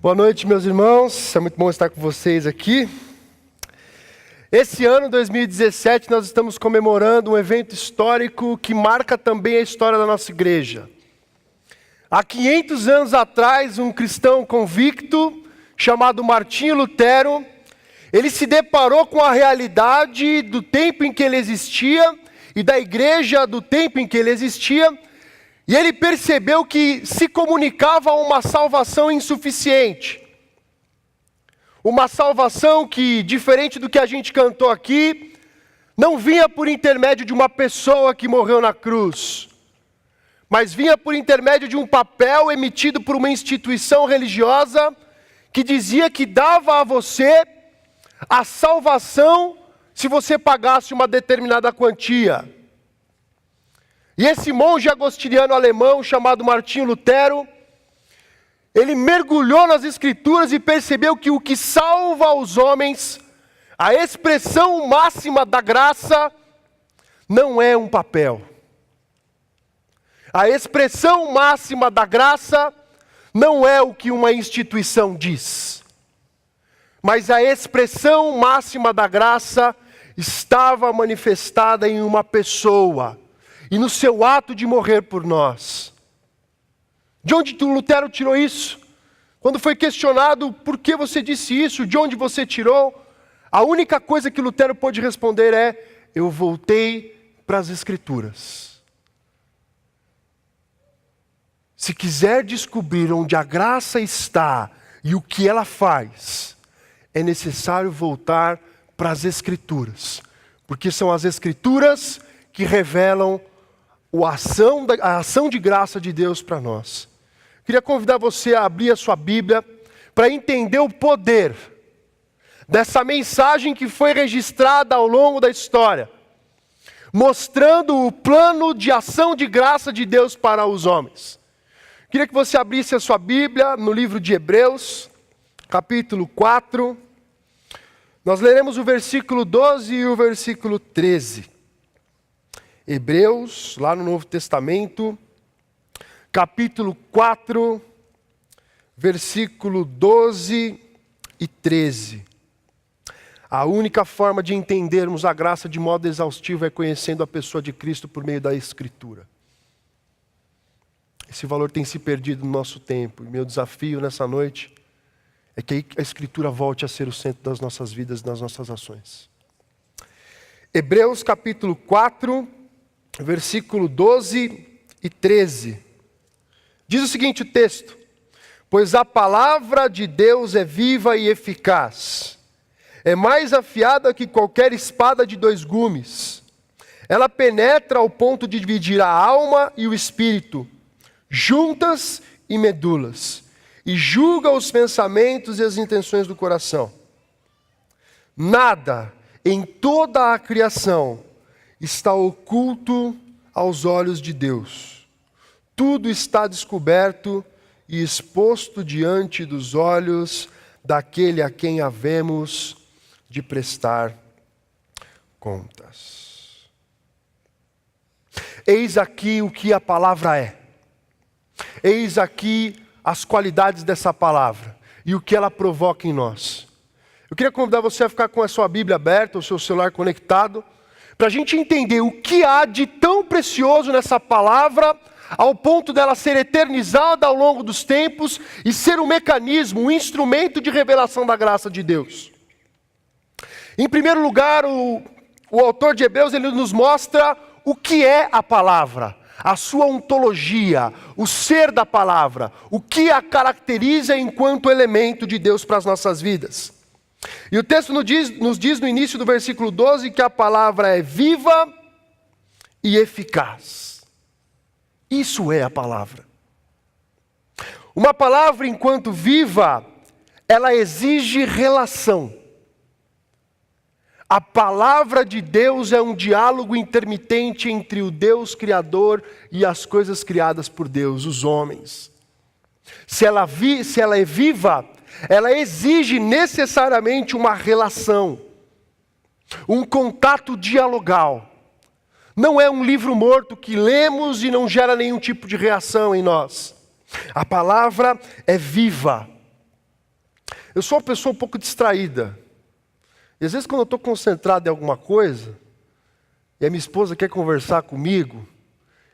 Boa noite, meus irmãos. É muito bom estar com vocês aqui. Esse ano, 2017, nós estamos comemorando um evento histórico que marca também a história da nossa igreja. Há 500 anos atrás, um cristão convicto, chamado Martinho Lutero, ele se deparou com a realidade do tempo em que ele existia e da igreja do tempo em que ele existia, e ele percebeu que se comunicava uma salvação insuficiente. Uma salvação que, diferente do que a gente cantou aqui, não vinha por intermédio de uma pessoa que morreu na cruz, mas vinha por intermédio de um papel emitido por uma instituição religiosa que dizia que dava a você a salvação se você pagasse uma determinada quantia. E esse monge agostiniano alemão chamado Martinho Lutero, ele mergulhou nas Escrituras e percebeu que o que salva os homens, a expressão máxima da graça, não é um papel. A expressão máxima da graça não é o que uma instituição diz. Mas a expressão máxima da graça estava manifestada em uma pessoa e no seu ato de morrer por nós. De onde Lutero tirou isso? Quando foi questionado por que você disse isso, de onde você tirou, a única coisa que Lutero pôde responder é: eu voltei para as Escrituras. Se quiser descobrir onde a graça está e o que ela faz, é necessário voltar para as Escrituras, porque são as Escrituras que revelam a ação de graça de Deus para nós. Queria convidar você a abrir a sua Bíblia para entender o poder dessa mensagem que foi registrada ao longo da história, mostrando o plano de ação de graça de Deus para os homens. Queria que você abrisse a sua Bíblia no livro de Hebreus, capítulo 4. Nós leremos o versículo 12 e o versículo 13. Hebreus, lá no Novo Testamento, capítulo 4, versículo 12 e 13. A única forma de entendermos a graça de modo exaustivo é conhecendo a pessoa de Cristo por meio da Escritura. Esse valor tem se perdido no nosso tempo, e meu desafio nessa noite é que a Escritura volte a ser o centro das nossas vidas e das nossas ações. Hebreus capítulo 4, versículo 12 e 13. Diz o seguinte o texto: pois a palavra de Deus é viva e eficaz, é mais afiada que qualquer espada de dois gumes. Ela penetra ao ponto de dividir a alma e o espírito, juntas e medulas, e julga os pensamentos e as intenções do coração. Nada em toda a criação está oculto aos olhos de Deus. Tudo está descoberto e exposto diante dos olhos daquele a quem havemos de prestar contas. Eis aqui o que a palavra é. Eis aqui as qualidades dessa palavra e o que ela provoca em nós. Eu queria convidar você a ficar com a sua Bíblia aberta, o seu celular conectado, para a gente entender o que há de tão precioso nessa palavra, ao ponto dela ser eternizada ao longo dos tempos e ser um mecanismo, um instrumento de revelação da graça de Deus. Em primeiro lugar, o autor de Hebreus, ele nos mostra o que é a palavra, a sua ontologia, o ser da palavra, o que a caracteriza enquanto elemento de Deus para as nossas vidas. E o texto nos diz no início do versículo 12 que a palavra é viva e eficaz. Isso é a palavra. Uma palavra, enquanto viva, ela exige relação. A palavra de Deus é um diálogo intermitente entre o Deus Criador e as coisas criadas por Deus, os homens. Se ela é viva, ela exige necessariamente uma relação, um contato dialogal. Não é um livro morto que lemos e não gera nenhum tipo de reação em nós. A palavra é viva. Eu sou uma pessoa um pouco distraída. E às vezes quando eu estou concentrado em alguma coisa, e a minha esposa quer conversar comigo,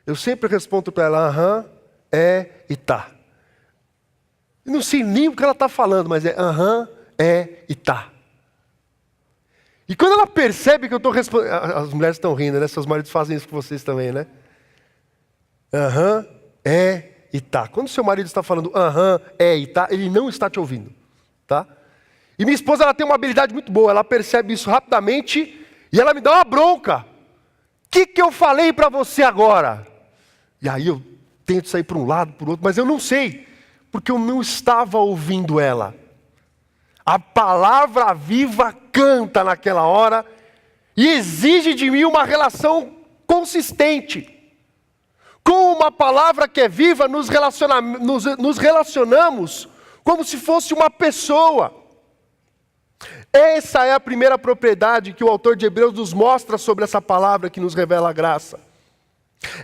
eu sempre respondo para ela, aham, é e tá. Eu não sei nem o que ela está falando, mas é aham, é e tá. E quando ela percebe que eu estou respondendo... As mulheres estão rindo, né? Seus maridos fazem isso com vocês também, né? Aham, é e tá. Quando seu marido está falando aham, é e tá, ele não está te ouvindo. Tá? E minha esposa ela tem uma habilidade muito boa, ela percebe isso rapidamente e ela me dá uma bronca. O que eu falei para você agora? E aí eu tento sair para um lado, para o outro, mas eu não sei, porque eu não estava ouvindo ela. A palavra viva canta naquela hora e exige de mim uma relação consistente. Com uma palavra que é viva, nos relacionamos como se fosse uma pessoa. Essa é a primeira propriedade que o autor de Hebreus nos mostra sobre essa palavra que nos revela a graça.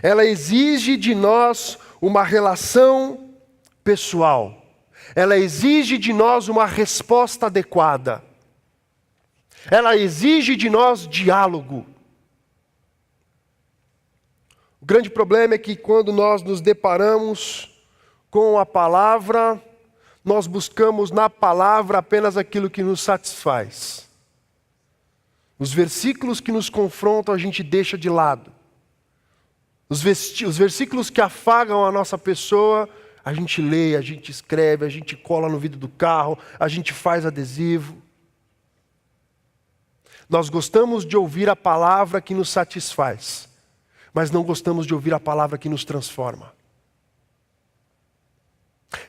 Ela exige de nós uma relação pessoal. Ela exige de nós uma resposta adequada. Ela exige de nós diálogo. O grande problema é que quando nós nos deparamos com a palavra, nós buscamos na palavra apenas aquilo que nos satisfaz. Os versículos que nos confrontam a gente deixa de lado. Os versículos que afagam a nossa pessoa, a gente lê, a gente escreve, a gente cola no vidro do carro, a gente faz adesivo. Nós gostamos de ouvir a palavra que nos satisfaz, mas não gostamos de ouvir a palavra que nos transforma.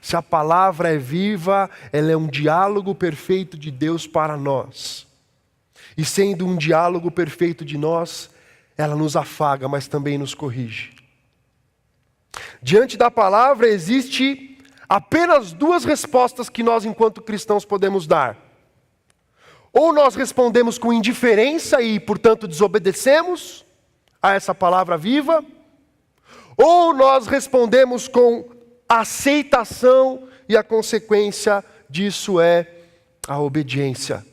Se a palavra é viva, ela é um diálogo perfeito de Deus para nós. E sendo um diálogo perfeito de nós, ela nos afaga, mas também nos corrige. Diante da palavra existe apenas duas respostas que nós, enquanto cristãos, podemos dar. Ou nós respondemos com indiferença e, portanto, desobedecemos a essa palavra viva, ou nós respondemos com aceitação e a consequência disso é a obediência.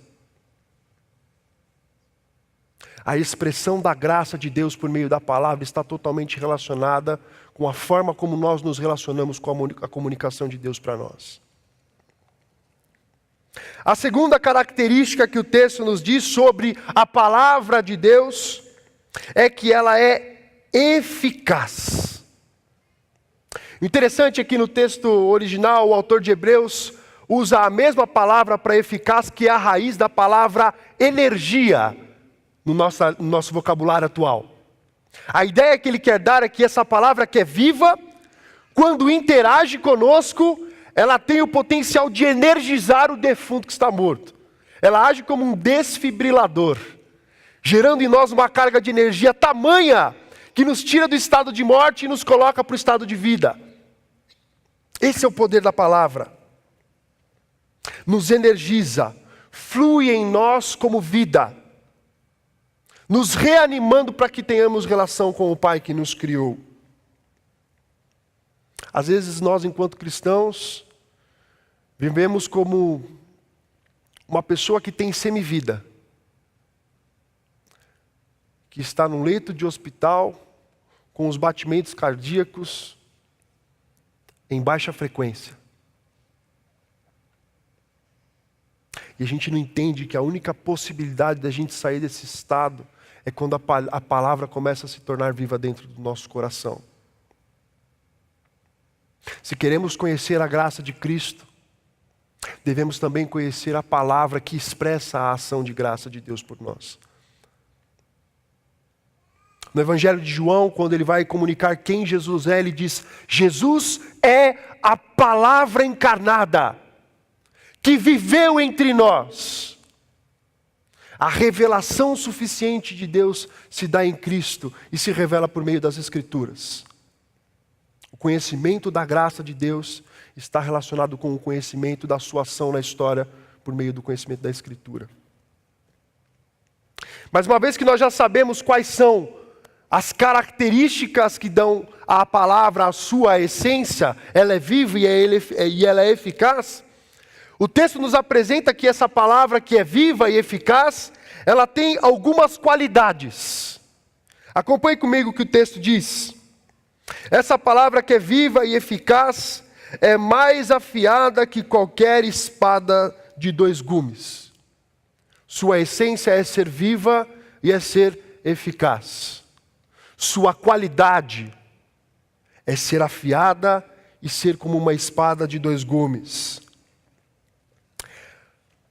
A expressão da graça de Deus por meio da palavra está totalmente relacionada com a forma como nós nos relacionamos com a comunicação de Deus para nós. A segunda característica que o texto nos diz sobre a palavra de Deus é que ela é eficaz. Interessante aqui no texto original, o autor de Hebreus usa a mesma palavra para eficaz, que é a raiz da palavra energia no nosso vocabulário atual. A ideia que ele quer dar é que essa palavra que é viva, quando interage conosco, ela tem o potencial de energizar o defunto que está morto. Ela age como um desfibrilador, gerando em nós uma carga de energia tamanha que nos tira do estado de morte e nos coloca para o estado de vida. Esse é o poder da palavra. Nos energiza, flui em nós como vida, nos reanimando para que tenhamos relação com o Pai que nos criou. Às vezes nós, enquanto cristãos, vivemos como uma pessoa que tem semivida, que está num leito de hospital, com os batimentos cardíacos em baixa frequência. E a gente não entende que a única possibilidade da gente sair desse estado é quando a palavra começa a se tornar viva dentro do nosso coração. Se queremos conhecer a graça de Cristo, devemos também conhecer a palavra que expressa a ação de graça de Deus por nós. No Evangelho de João, quando ele vai comunicar quem Jesus é, ele diz: Jesus é a palavra encarnada, que viveu entre nós. A revelação suficiente de Deus se dá em Cristo e se revela por meio das Escrituras. O conhecimento da graça de Deus está relacionado com o conhecimento da sua ação na história por meio do conhecimento da Escritura. Mas uma vez que nós já sabemos quais são as características que dão à palavra a sua essência, ela é viva e ela é eficaz, O texto nos apresenta que essa palavra, que é viva e eficaz, ela tem algumas qualidades. Acompanhe comigo o que o texto diz. Essa palavra que é viva e eficaz é mais afiada que qualquer espada de 2 gumes. Sua essência é ser viva e é ser eficaz. Sua qualidade é ser afiada e ser como uma espada de 2 gumes.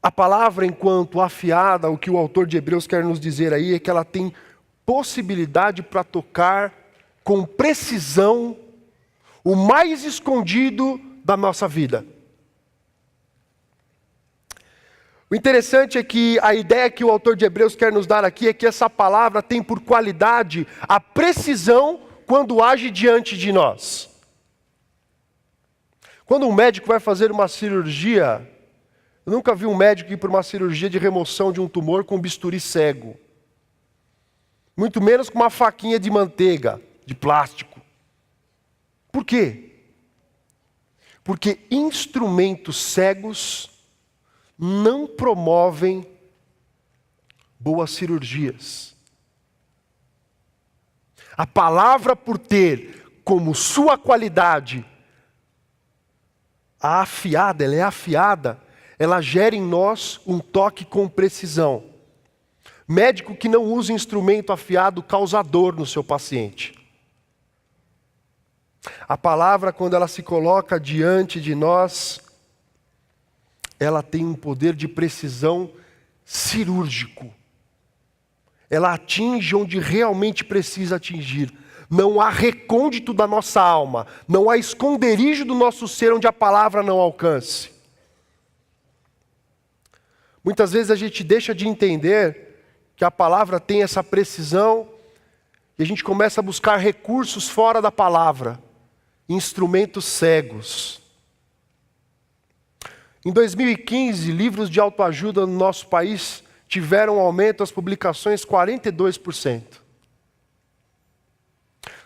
A palavra, enquanto afiada, o que o autor de Hebreus quer nos dizer aí é que ela tem possibilidade para tocar com precisão o mais escondido da nossa vida. O interessante é que a ideia que o autor de Hebreus quer nos dar aqui é que essa palavra tem por qualidade a precisão quando age diante de nós. Quando um médico vai fazer uma cirurgia, eu nunca vi um médico ir para uma cirurgia de remoção de um tumor com um bisturi cego. Muito menos com uma faquinha de manteiga, de plástico. Por quê? Porque instrumentos cegos não promovem boas cirurgias. A palavra, por ter como sua qualidade a afiada, ela é afiada, ela gera em nós um toque com precisão. Médico que não usa instrumento afiado causa dor no seu paciente. A palavra, quando ela se coloca diante de nós, ela tem um poder de precisão cirúrgico. Ela atinge onde realmente precisa atingir. Não há recôndito da nossa alma, não há esconderijo do nosso ser onde a palavra não alcance. Muitas vezes a gente deixa de entender que a palavra tem essa precisão e a gente começa a buscar recursos fora da palavra, instrumentos cegos. Em 2015, livros de autoajuda no nosso país tiveram um aumento das publicações 42%.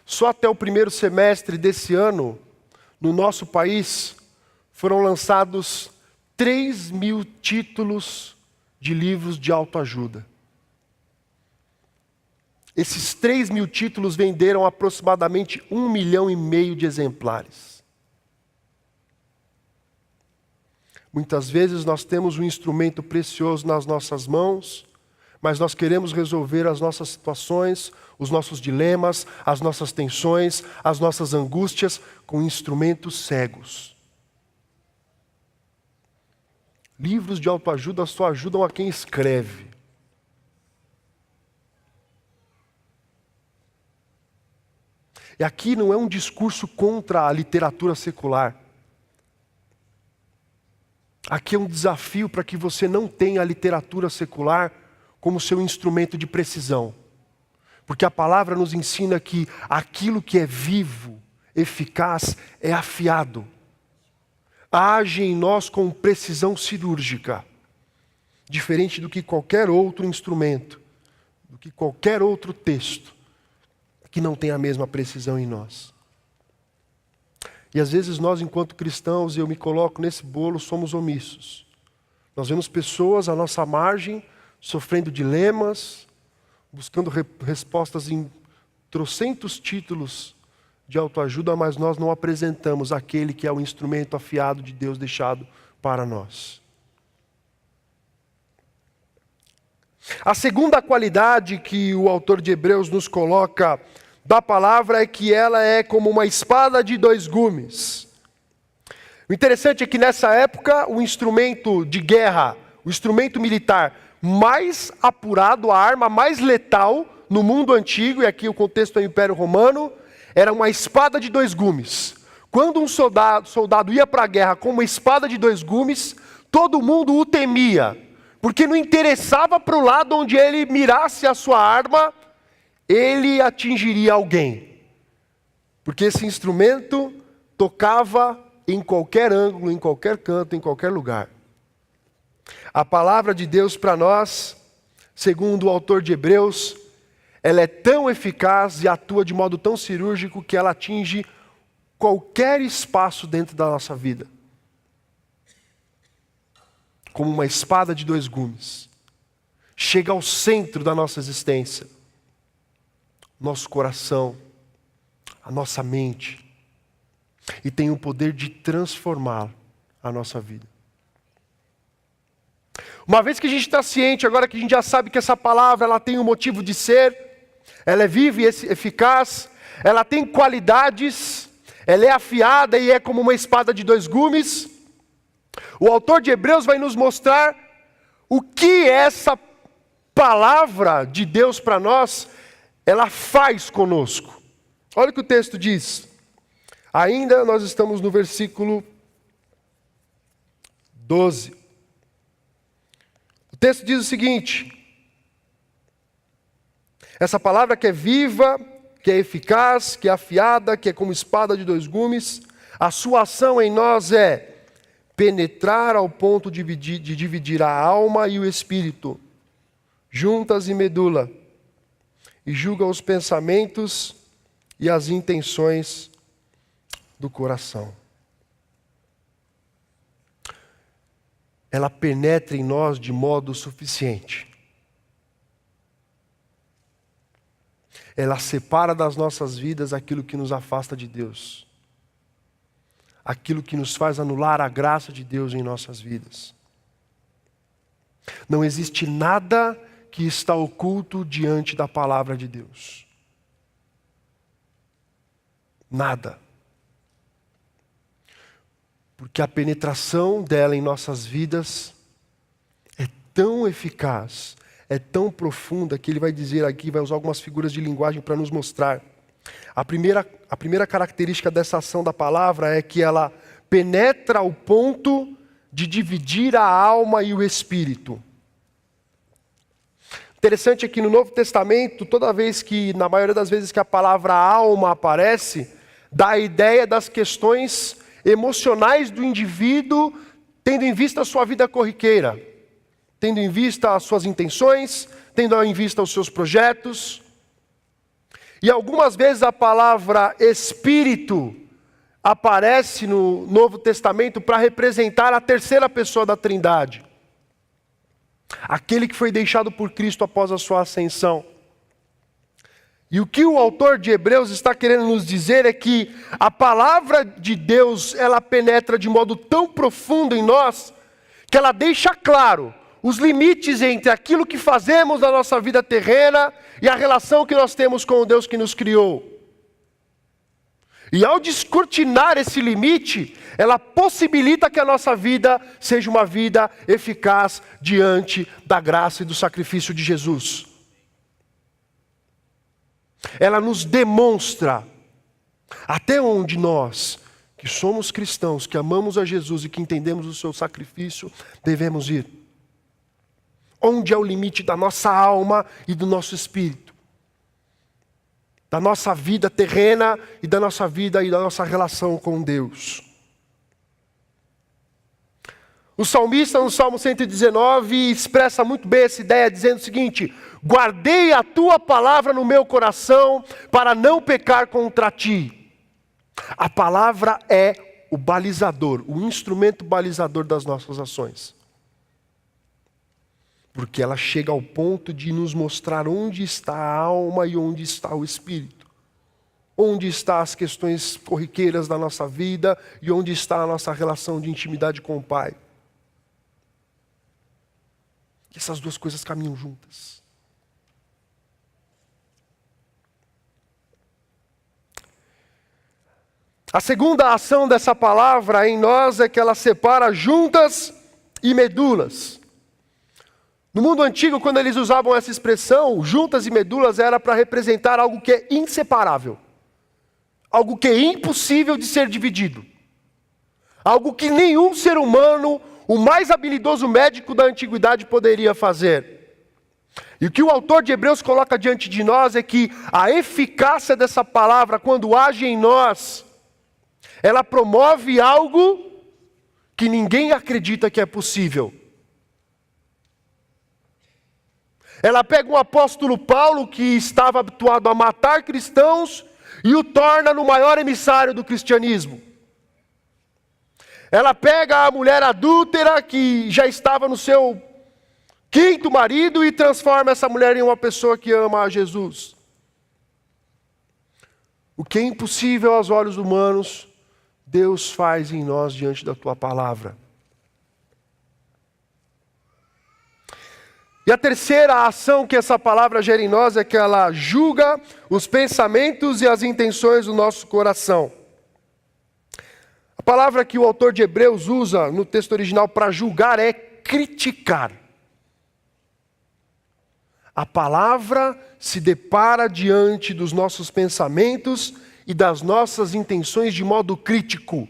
Só até o primeiro semestre desse ano, no nosso país, foram lançados 3.000 títulos de livros de autoajuda. Esses 3.000 títulos venderam aproximadamente 1,5 milhão de exemplares. Muitas vezes nós temos um instrumento precioso nas nossas mãos, mas nós queremos resolver as nossas situações, os nossos dilemas, as nossas tensões, as nossas angústias com instrumentos cegos. Livros de autoajuda só ajudam a quem escreve. E aqui não é um discurso contra a literatura secular. Aqui é um desafio para que você não tenha a literatura secular como seu instrumento de precisão. Porque a palavra nos ensina que aquilo que é vivo, eficaz, é afiado. Age em nós com precisão cirúrgica. Diferente do que qualquer outro instrumento, do que qualquer outro texto, que não tem a mesma precisão em nós. E às vezes nós, enquanto cristãos, e eu me coloco nesse bolo, somos omissos. Nós vemos pessoas à nossa margem, sofrendo dilemas, buscando respostas em trocentos títulos de autoajuda, mas nós não apresentamos aquele que é o instrumento afiado de Deus deixado para nós. A segunda qualidade que o autor de Hebreus nos coloca da palavra é que ela é como uma espada de 2 gumes. O interessante é que nessa época o instrumento de guerra, o instrumento militar mais apurado, a arma mais letal no mundo antigo, e aqui o contexto é o Império Romano, era uma espada de 2 gumes. Quando um soldado ia para a guerra com uma espada de 2 gumes, todo mundo o temia, porque não interessava para o lado onde ele mirasse a sua arma, ele atingiria alguém. Porque esse instrumento tocava em qualquer ângulo, em qualquer canto, em qualquer lugar. A palavra de Deus para nós, segundo o autor de Hebreus, ela é tão eficaz e atua de modo tão cirúrgico que ela atinge qualquer espaço dentro da nossa vida. como uma espada de dois gumes. Chega ao centro da nossa existência, nosso coração, a nossa mente, e tem o poder de transformar a nossa vida. Uma vez que a gente está ciente, agora que a gente já sabe que essa palavra ela tem um motivo de ser, ela é viva e eficaz, ela tem qualidades, ela é afiada e é como uma espada de dois gumes, o autor de Hebreus vai nos mostrar o que essa palavra de Deus para nós, ela faz conosco. Olha o que o texto diz. Ainda nós estamos no versículo 12. O texto diz o seguinte: essa palavra que é viva, que é eficaz, que é afiada, que é como espada de dois gumes, a sua ação em nós é penetrar ao ponto de dividir a alma e o espírito, juntas e medula, e julga os pensamentos e as intenções do coração. Ela penetra em nós de modo suficiente. Ela separa das nossas vidas aquilo que nos afasta de Deus. Aquilo que nos faz anular a graça de Deus em nossas vidas. Não existe nada que está oculto diante da palavra de Deus. Nada. Porque a penetração dela em nossas vidas é tão eficaz, é tão profunda, que ele vai dizer aqui, vai usar algumas figuras de linguagem para nos mostrar. A primeira característica dessa ação da palavra é que ela penetra ao ponto de dividir a alma e o espírito. Interessante é que no Novo Testamento, toda vez que, na maioria das vezes que a palavra alma aparece, dá a ideia das questões emocionais do indivíduo, tendo em vista a sua vida corriqueira, tendo em vista as suas intenções, tendo em vista os seus projetos. E algumas vezes a palavra espírito aparece no Novo Testamento para representar a terceira pessoa da Trindade. Aquele que foi deixado por Cristo após a sua ascensão. E o que o autor de Hebreus está querendo nos dizer é que a palavra de Deus, ela penetra de modo tão profundo em nós, que ela deixa claro os limites entre aquilo que fazemos na nossa vida terrena e a relação que nós temos com o Deus que nos criou. E ao descortinar esse limite, ela possibilita que a nossa vida seja uma vida eficaz diante da graça e do sacrifício de Jesus. Ela nos demonstra até onde nós, que somos cristãos, que amamos a Jesus e que entendemos o seu sacrifício, devemos ir. Onde é o limite da nossa alma e do nosso espírito? Da nossa vida terrena e da nossa vida e da nossa relação com Deus. O salmista, no Salmo 119, expressa muito bem essa ideia, dizendo o seguinte: guardei a tua palavra no meu coração para não pecar contra ti. A palavra é o balizador, o instrumento balizador das nossas ações. Porque ela chega ao ponto de nos mostrar onde está a alma e onde está o espírito. Onde estão as questões corriqueiras da nossa vida e onde está a nossa relação de intimidade com o Pai. E essas duas coisas caminham juntas. A segunda ação dessa palavra em nós é que ela separa juntas e medulas. No mundo antigo, quando eles usavam essa expressão, juntas e medulas, era para representar algo que é inseparável. Algo que é impossível de ser dividido. Algo que nenhum ser humano, o mais habilidoso médico da antiguidade, poderia fazer. E o que o autor de Hebreus coloca diante de nós é que a eficácia dessa palavra, quando age em nós, ela promove algo que ninguém acredita que é possível. Ela pega um apóstolo Paulo que estava habituado a matar cristãos e o torna no maior emissário do cristianismo. Ela pega a mulher adúltera que já estava no seu quinto marido e transforma essa mulher em uma pessoa que ama a Jesus. O que é impossível aos olhos humanos, Deus faz em nós diante da tua palavra. E a terceira ação que essa palavra gera em nós é que ela julga os pensamentos e as intenções do nosso coração. A palavra que o autor de Hebreus usa no texto original para julgar é criticar. A palavra se depara diante dos nossos pensamentos e das nossas intenções de modo crítico.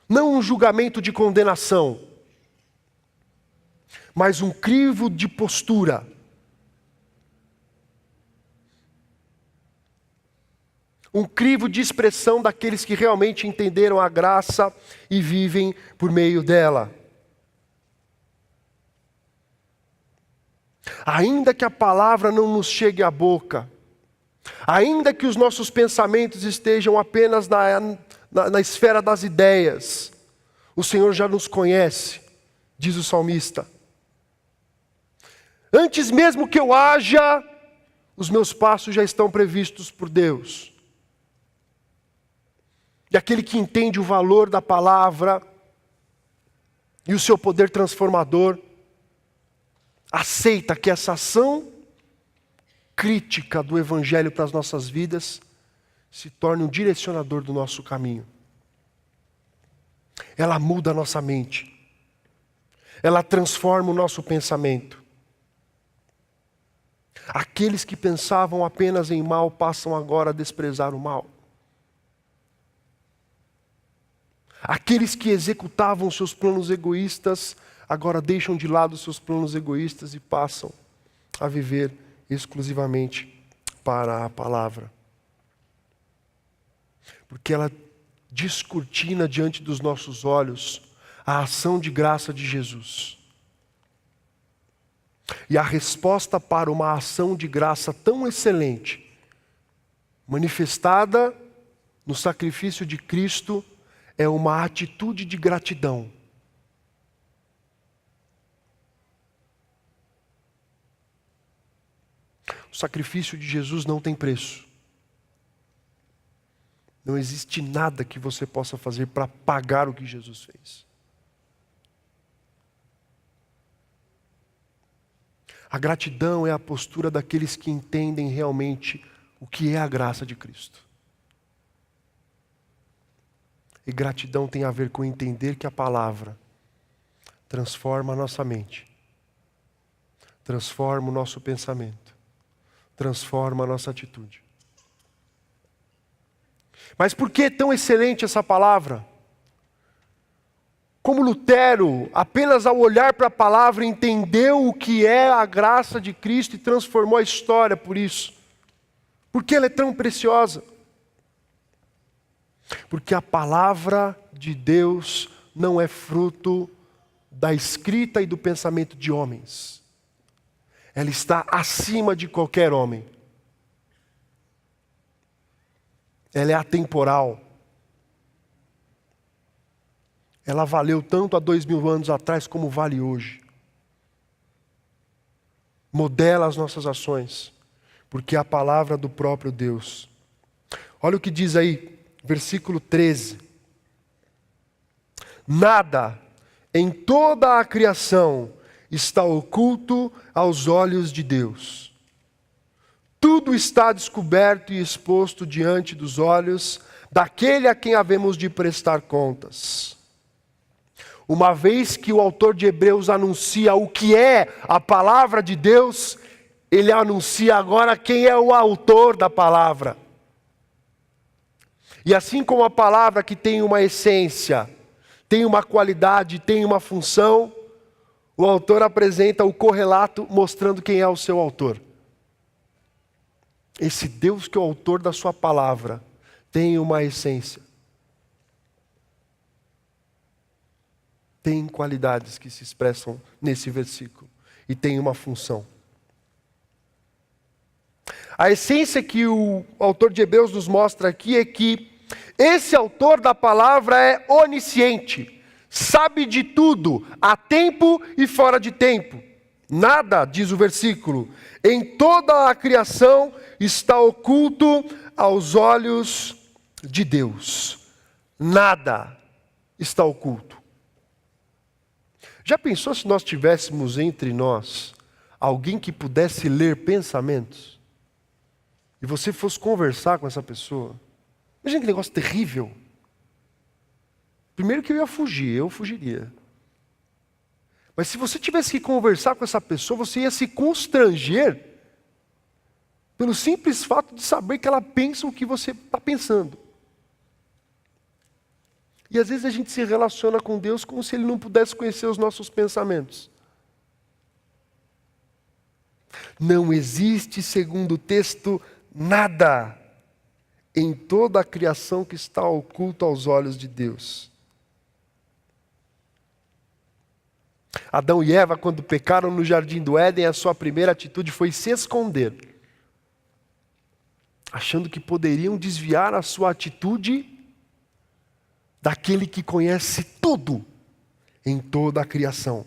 Não um julgamento de condenação, mas um crivo de postura. Um crivo de expressão daqueles que realmente entenderam a graça e vivem por meio dela. Ainda que a palavra não nos chegue à boca, ainda que os nossos pensamentos estejam apenas na esfera das ideias, o Senhor já nos conhece, diz o salmista. Antes mesmo que eu haja, os meus passos já estão previstos por Deus. E aquele que entende o valor da palavra e o seu poder transformador, aceita que essa ação crítica do Evangelho para as nossas vidas se torne um direcionador do nosso caminho. Ela muda a nossa mente. Ela transforma o nosso pensamento. Aqueles que pensavam apenas em mal passam agora a desprezar o mal. Aqueles que executavam seus planos egoístas agora deixam de lado seus planos egoístas e passam a viver exclusivamente para a palavra. Porque ela descortina diante dos nossos olhos a ação de graça de Jesus. E a resposta para uma ação de graça tão excelente, manifestada no sacrifício de Cristo, é uma atitude de gratidão. O sacrifício de Jesus não tem preço. Não existe nada que você possa fazer para pagar o que Jesus fez. A gratidão é a postura daqueles que entendem realmente o que é a graça de Cristo. E gratidão tem a ver com entender que a palavra transforma a nossa mente, transforma o nosso pensamento, transforma a nossa atitude. Mas por que é tão excelente essa palavra? Como Lutero, apenas ao olhar para a palavra, entendeu o que é a graça de Cristo e transformou a história por isso. Por que ela é tão preciosa? Porque a palavra de Deus não é fruto da escrita e do pensamento de homens. Ela está acima de qualquer homem. Ela é atemporal. Ela valeu tanto há 2000 anos atrás como vale hoje. Modela as nossas ações, porque é a palavra do próprio Deus. Olha o que diz aí, versículo 13. Nada em toda a criação está oculto aos olhos de Deus. Tudo está descoberto e exposto diante dos olhos daquele a quem havemos de prestar contas. Uma vez que o autor de Hebreus anuncia o que é a palavra de Deus, ele anuncia agora quem é o autor da palavra. E assim como a palavra que tem uma essência, tem uma qualidade, tem uma função, o autor apresenta o correlato mostrando quem é o seu autor. Esse Deus que é o autor da sua palavra tem uma essência. Tem qualidades que se expressam nesse versículo e tem uma função. A essência que o autor de Hebreus nos mostra aqui é que Esse autor da palavra é onisciente, sabe de tudo, a tempo e fora de tempo. Nada, diz o versículo, em toda a criação está oculto aos olhos de Deus. Nada está oculto. Já pensou se nós tivéssemos entre nós alguém que pudesse ler pensamentos? E você fosse conversar com essa pessoa? Imagina que negócio terrível. Primeiro que eu fugiria. Mas se você tivesse que conversar com essa pessoa, você ia se constranger pelo simples fato de saber que ela pensa o que você está pensando. E às vezes a gente se relaciona com Deus como se Ele não pudesse conhecer os nossos pensamentos. Não existe, segundo o texto, nada em toda a criação que está oculto aos olhos de Deus. Adão e Eva, quando pecaram no jardim do Éden, a sua primeira atitude foi se esconder, achando que poderiam desviar a sua atitude daquele que conhece tudo em toda a criação.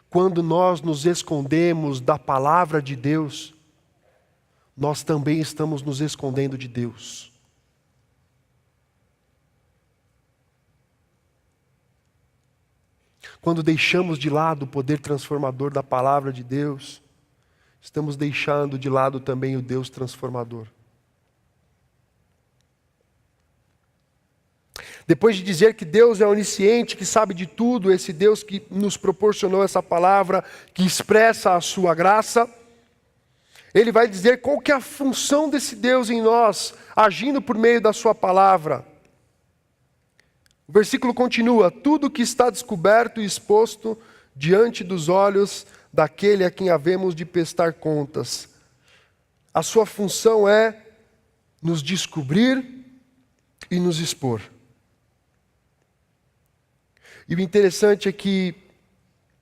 Quando nós nos escondemos da palavra de Deus, nós também estamos nos escondendo de Deus. Quando deixamos de lado o poder transformador da palavra de Deus, estamos deixando de lado também o Deus transformador. Depois de dizer que Deus é onisciente, que sabe de tudo, esse Deus que nos proporcionou essa palavra, que expressa a sua graça, Ele vai dizer qual que é a função desse Deus em nós, agindo por meio da sua palavra. O versículo continua: tudo que está descoberto e exposto diante dos olhos daquele a quem havemos de prestar contas. A sua função é nos descobrir e nos expor. E o interessante é que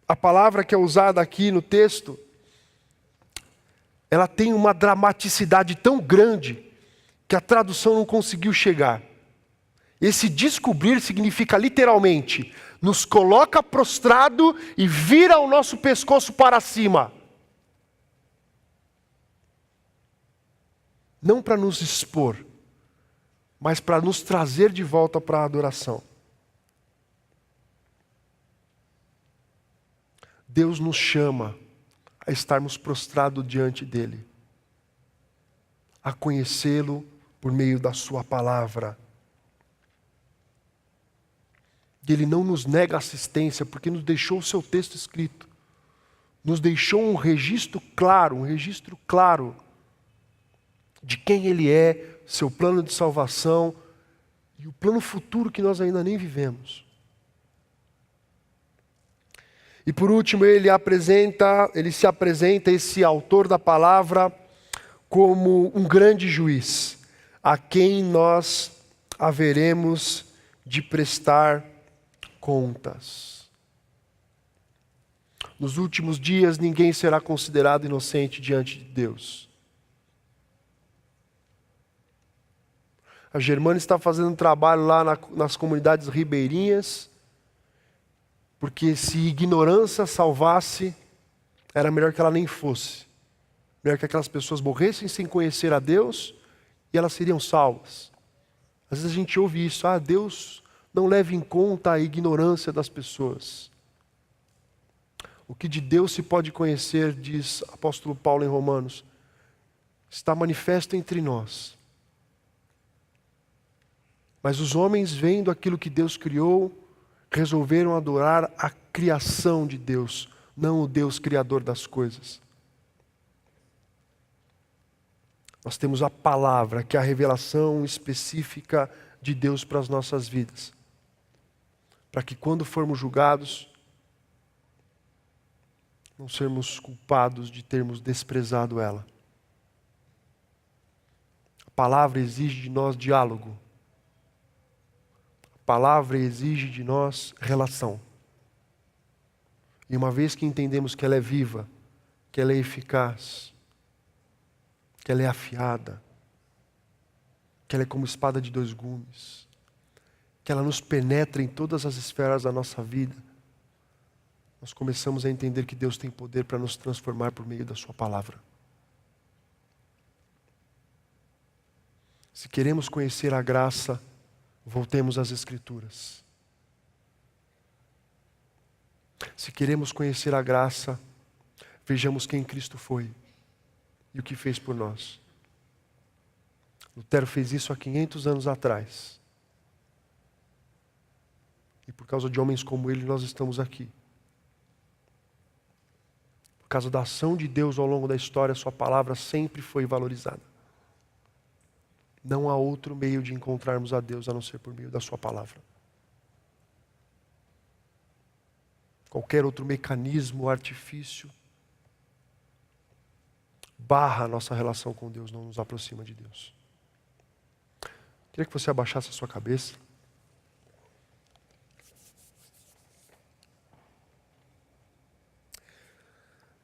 a palavra que é usada aqui no texto, ela tem uma dramaticidade tão grande que a tradução não conseguiu chegar. Esse descobrir significa literalmente, nos coloca prostrado e vira o nosso pescoço para cima. Não para nos expor, mas para nos trazer de volta para a adoração. Deus nos chama a estarmos prostrados diante dEle, a conhecê-lo por meio da sua palavra. Ele não nos nega assistência, porque nos deixou o seu texto escrito. Nos deixou um registro claro de quem Ele é, seu plano de salvação e o plano futuro que nós ainda nem vivemos. E por último, ele se apresenta, esse autor da palavra, como um grande juiz, a quem nós haveremos de prestar contas. Nos últimos dias, ninguém será considerado inocente diante de Deus. A Germana está fazendo um trabalho lá nas comunidades ribeirinhas, porque se ignorância salvasse, era melhor que ela nem fosse. Melhor que aquelas pessoas morressem sem conhecer a Deus e elas seriam salvas. Às vezes a gente ouve isso: Deus não leva em conta a ignorância das pessoas. O que de Deus se pode conhecer, diz o apóstolo Paulo em Romanos, está manifesto entre nós. Mas os homens, vendo aquilo que Deus criou, resolveram adorar a criação de Deus, não o Deus criador das coisas. Nós temos a palavra, que é a revelação específica de Deus para as nossas vidas. Para que quando formos julgados, não sermos culpados de termos desprezado ela. A palavra exige de nós diálogo. A palavra exige de nós relação. E uma vez que entendemos que ela é viva, que ela é eficaz, que ela é afiada, que ela é como espada de dois gumes, que ela nos penetra em todas as esferas da nossa vida, nós começamos a entender que Deus tem poder para nos transformar por meio da sua palavra. Se queremos conhecer a graça, voltemos às Escrituras. Se queremos conhecer a graça, vejamos quem Cristo foi e o que fez por nós. Lutero fez isso há 500 anos atrás. E por causa de homens como ele, nós estamos aqui. Por causa da ação de Deus ao longo da história, sua palavra sempre foi valorizada. Não há outro meio de encontrarmos a Deus a não ser por meio da sua palavra. Qualquer outro mecanismo, artifício, barra a nossa relação com Deus, não nos aproxima de Deus. Queria que você abaixasse a sua cabeça.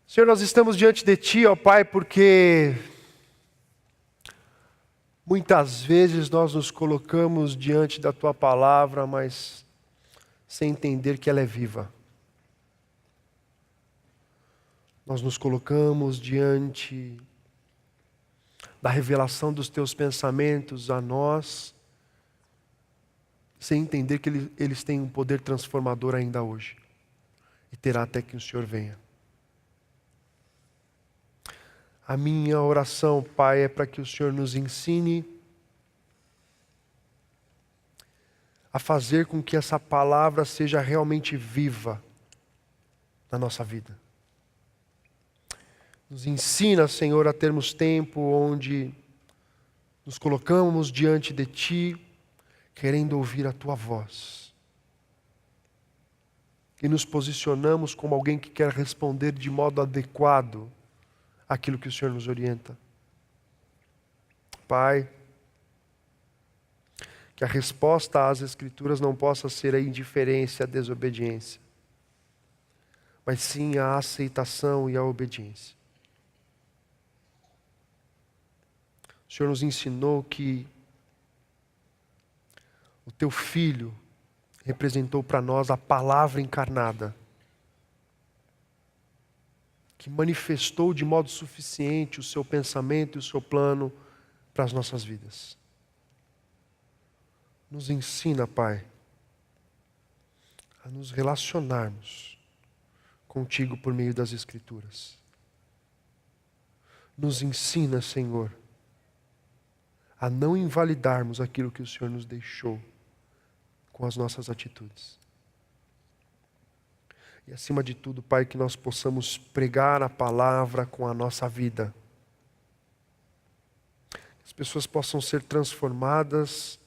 Senhor, nós estamos diante de Ti, ó Pai, porque muitas vezes nós nos colocamos diante da Tua palavra, mas sem entender que ela é viva. Nós nos colocamos diante da revelação dos Teus pensamentos a nós, sem entender que eles têm um poder transformador ainda hoje. E terá até que o Senhor venha. A minha oração, Pai, é para que o Senhor nos ensine a fazer com que essa palavra seja realmente viva na nossa vida. Nos ensina, Senhor, a termos tempo onde nos colocamos diante de Ti, querendo ouvir a Tua voz. E nos posicionamos como alguém que quer responder de modo adequado aquilo que o Senhor nos orienta. Pai, que a resposta às Escrituras não possa ser a indiferença, a desobediência, mas sim a aceitação e a obediência. O Senhor nos ensinou que o Teu Filho representou para nós a palavra encarnada, que manifestou de modo suficiente o Seu pensamento e o Seu plano para as nossas vidas. Nos ensina, Pai, a nos relacionarmos contigo por meio das Escrituras. Nos ensina, Senhor, a não invalidarmos aquilo que o Senhor nos deixou com as nossas atitudes. E acima de tudo, Pai, que nós possamos pregar a palavra com a nossa vida. Que as pessoas possam ser transformadas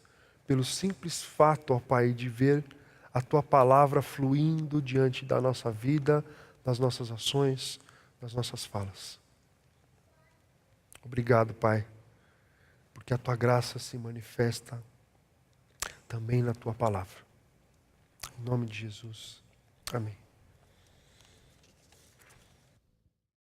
pelo simples fato, ó Pai, de ver a Tua palavra fluindo diante da nossa vida, das nossas ações, das nossas falas. Obrigado, Pai, porque a Tua graça se manifesta também na Tua palavra. Em nome de Jesus. Amém.